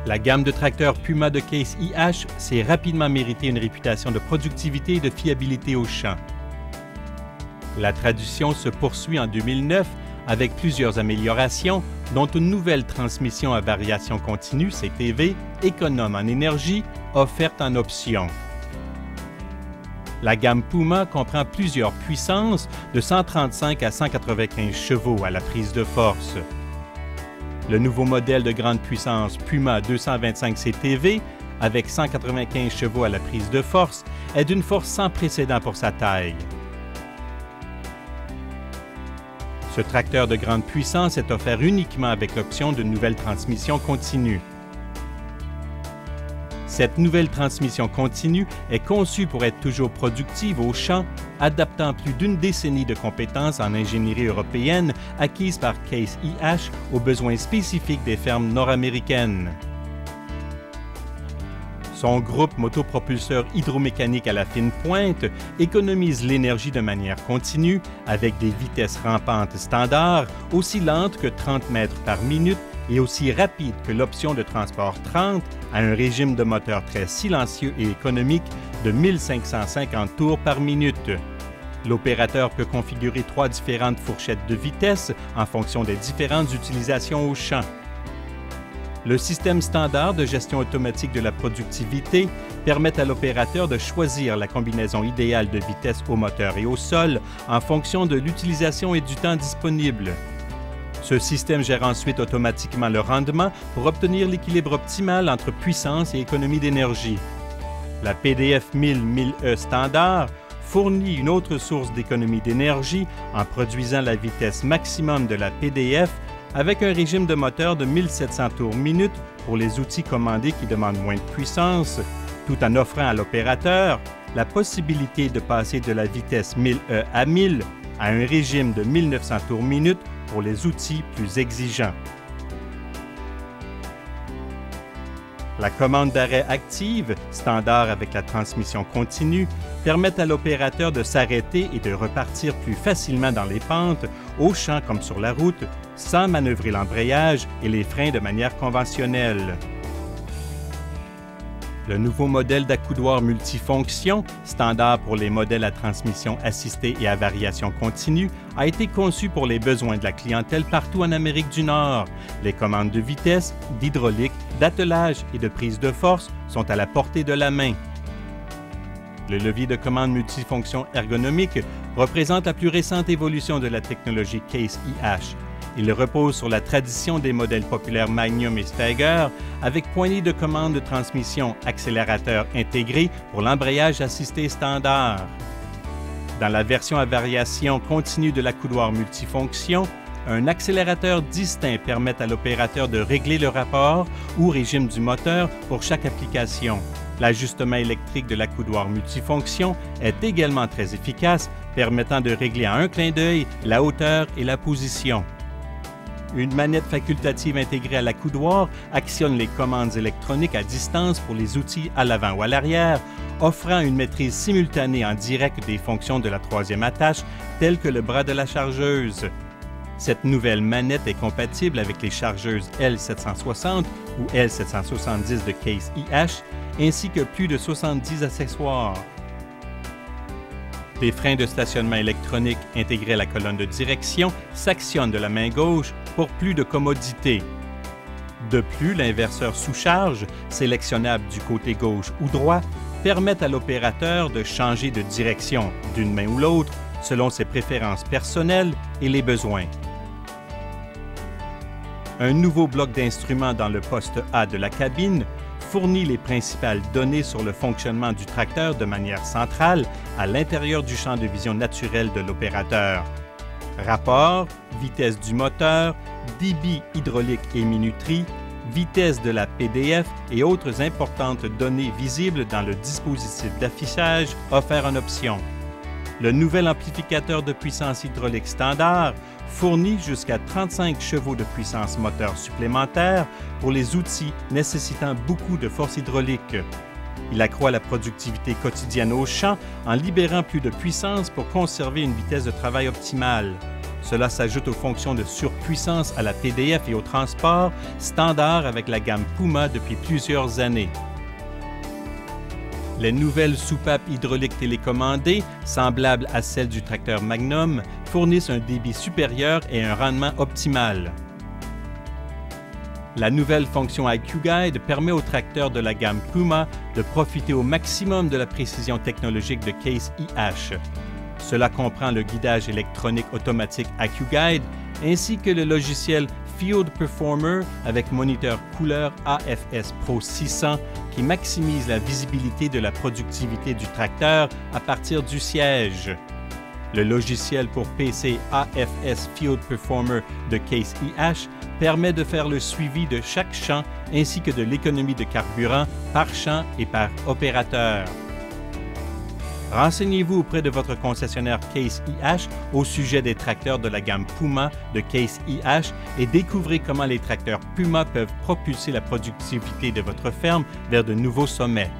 La gamme de tracteurs Puma de Case IH s'est rapidement mérité une réputation de productivité et de fiabilité au champ. La tradition se poursuit en 2009 avec plusieurs améliorations, dont une nouvelle transmission à variation continue, CTV, économe en énergie, offerte en option. La gamme Puma comprend plusieurs puissances de 135 à 195 chevaux à la prise de force. Le nouveau modèle de grande puissance Puma 225 CTV, avec 195 chevaux à la prise de force, est d'une force sans précédent pour sa taille. Ce tracteur de grande puissance est offert uniquement avec l'option de nouvelle transmission continue. Cette nouvelle transmission continue est conçue pour être toujours productive au champ, adaptant plus d'une décennie de compétences en ingénierie européenne acquises par Case IH aux besoins spécifiques des fermes nord-américaines. Son groupe motopropulseur hydromécanique à la fine pointe économise l'énergie de manière continue avec des vitesses rampantes standards aussi lentes que 30 mètres par minute et aussi rapides que l'option de transport 30 à un régime de moteur très silencieux et économique de 1550 tours par minute. L'opérateur peut configurer 3 différentes fourchettes de vitesse en fonction des différentes utilisations au champ. Le système standard de gestion automatique de la productivité permet à l'opérateur de choisir la combinaison idéale de vitesse au moteur et au sol en fonction de l'utilisation et du temps disponible. Ce système gère ensuite automatiquement le rendement pour obtenir l'équilibre optimal entre puissance et économie d'énergie. La PDF 1000-1000E standard fournit une autre source d'économie d'énergie en produisant la vitesse maximum de la PDF avec un régime de moteur de 1700 tours minute pour les outils commandés qui demandent moins de puissance, tout en offrant à l'opérateur la possibilité de passer de la vitesse 1000E à 1000 à un régime de 1900 tours minute pour les outils plus exigeants. La commande d'arrêt active, standard avec la transmission continue, permet à l'opérateur de s'arrêter et de repartir plus facilement dans les pentes, au champ comme sur la route, sans manœuvrer l'embrayage et les freins de manière conventionnelle. Le nouveau modèle d'accoudoir multifonction, standard pour les modèles à transmission assistée et à variation continue, a été conçu pour les besoins de la clientèle partout en Amérique du Nord. Les commandes de vitesse, d'hydraulique, d'attelage et de prise de force sont à la portée de la main. Le levier de commande multifonction ergonomique représente la plus récente évolution de la technologie Case IH. Il repose sur la tradition des modèles populaires Magnum et Steiger avec poignée de commande de transmission accélérateur intégré pour l'embrayage assisté standard. Dans la version à variation continue de l'accoudoir multifonction, un accélérateur distinct permet à l'opérateur de régler le rapport ou régime du moteur pour chaque application. L'ajustement électrique de l'accoudoir multifonction est également très efficace, permettant de régler en un clin d'œil la hauteur et la position. Une manette facultative intégrée à l'accoudoir actionne les commandes électroniques à distance pour les outils à l'avant ou à l'arrière, offrant une maîtrise simultanée en direct des fonctions de la troisième attache, telles que le bras de la chargeuse. Cette nouvelle manette est compatible avec les chargeuses L760 ou L770 de Case IH, ainsi que plus de 70 accessoires. Des freins de stationnement électroniques intégrés à la colonne de direction s'actionnent de la main gauche pour plus de commodité. De plus, l'inverseur sous charge, sélectionnable du côté gauche ou droit, permet à l'opérateur de changer de direction d'une main ou l'autre selon ses préférences personnelles et les besoins. Un nouveau bloc d'instruments dans le poste A de la cabine fournit les principales données sur le fonctionnement du tracteur de manière centrale à l'intérieur du champ de vision naturel de l'opérateur. Rapport, vitesse du moteur, débit hydraulique et minuterie, vitesse de la PDF et autres importantes données visibles dans le dispositif d'affichage offert en option. Le nouvel amplificateur de puissance hydraulique standard fournit jusqu'à 35 chevaux de puissance moteur supplémentaire pour les outils nécessitant beaucoup de force hydraulique. Il accroît la productivité quotidienne au champ en libérant plus de puissance pour conserver une vitesse de travail optimale. Cela s'ajoute aux fonctions de surpuissance à la PDF et au transport, standard avec la gamme Puma depuis plusieurs années. Les nouvelles soupapes hydrauliques télécommandées, semblables à celles du tracteur Magnum, fournissent un débit supérieur et un rendement optimal. La nouvelle fonction IQ Guide permet aux tracteurs de la gamme Puma de profiter au maximum de la précision technologique de Case IH. Cela comprend le guidage électronique automatique IQ Guide ainsi que le logiciel Field Performer avec moniteur couleur AFS Pro 600 qui maximise la visibilité de la productivité du tracteur à partir du siège. Le logiciel pour PC AFS Field Performer de Case IH permet de faire le suivi de chaque champ ainsi que de l'économie de carburant par champ et par opérateur. Renseignez-vous auprès de votre concessionnaire Case IH au sujet des tracteurs de la gamme Puma de Case IH et découvrez comment les tracteurs Puma peuvent propulser la productivité de votre ferme vers de nouveaux sommets.